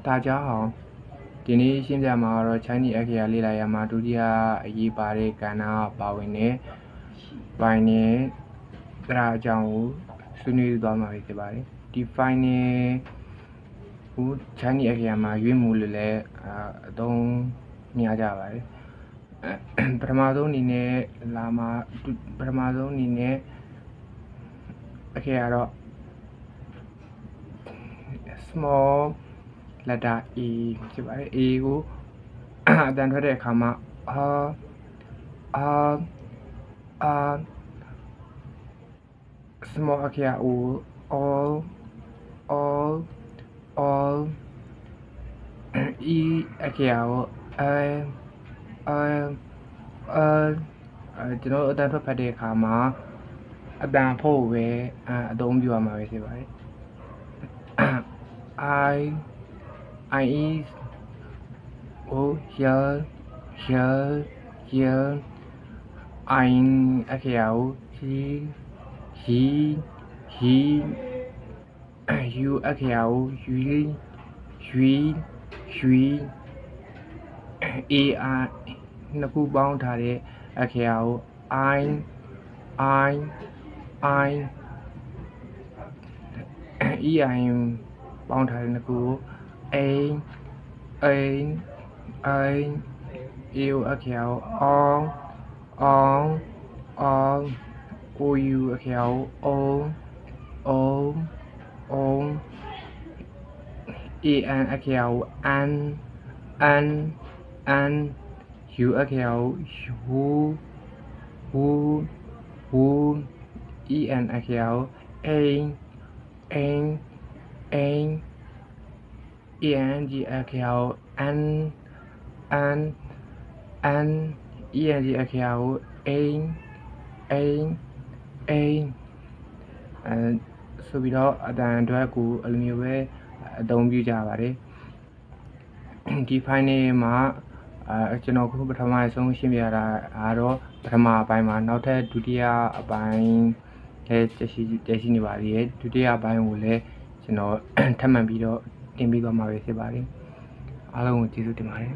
大家好，今天现在嘛，我请你来来来嘛，主题啊，一把的干那把位呢，把呢，大家好，孙女多嘛是吧？ဒီဖိုင်နေဟိုချမ်းနီအခရာမှာရွေးမှုလို့လည်းအသုံးများကြပါတယ်ပထမဆုံးအနေနဲ့လာမှာပထမဆုံးအနေနဲ့အခရာတော့ small letter A ဖြစ်ပါတယ် A ကိုအတန်ထွက်တဲ့အခါမှာအာ small အခရာ O all E အခရာကိုကျွန်တော်အတန်ထွက်ဖတ်တဲ့အခါမှာအတန်ဖို့ပဲအသုံးပြုရမှာပဲဖြစ်ပါတယ်I is here I အခရာကို he you အခရာကို ရွှေ AI နှစ်ခုပေါင်းထားတဲ့အခရာကို I EI ပေါင်းထားတဲ့နှစ်ခုကို A အခရာကို all OU အခရာကို AN အခရာကို an U အခရာကို who EN အခရာကို ANG အခရာကို an ENG အခရာကို ဆိုပြီးတော့အတန်အတွက်ကိုအဲ့လိုမျိုးပဲအသုံးပြုကြပါတယ်ဒီဖိုင်နေမှာကျွန်တော်ခုပထမဆုံးရှင်းပြတာကတော့ပထမအပိုင်းမှာနောက်ထပ်ဒုတိယအပိုင်းလည်းတရှိနေပါသေးတယ်ဒုတိယအပိုင်းကိုလည်းကျွန်တော်ထပ်မံပြီးတော့တင်ပြသွားမှာပဲဖြစ်ပါတယ်အားလုံးကိုကျေးဇူးတင်ပါတယ်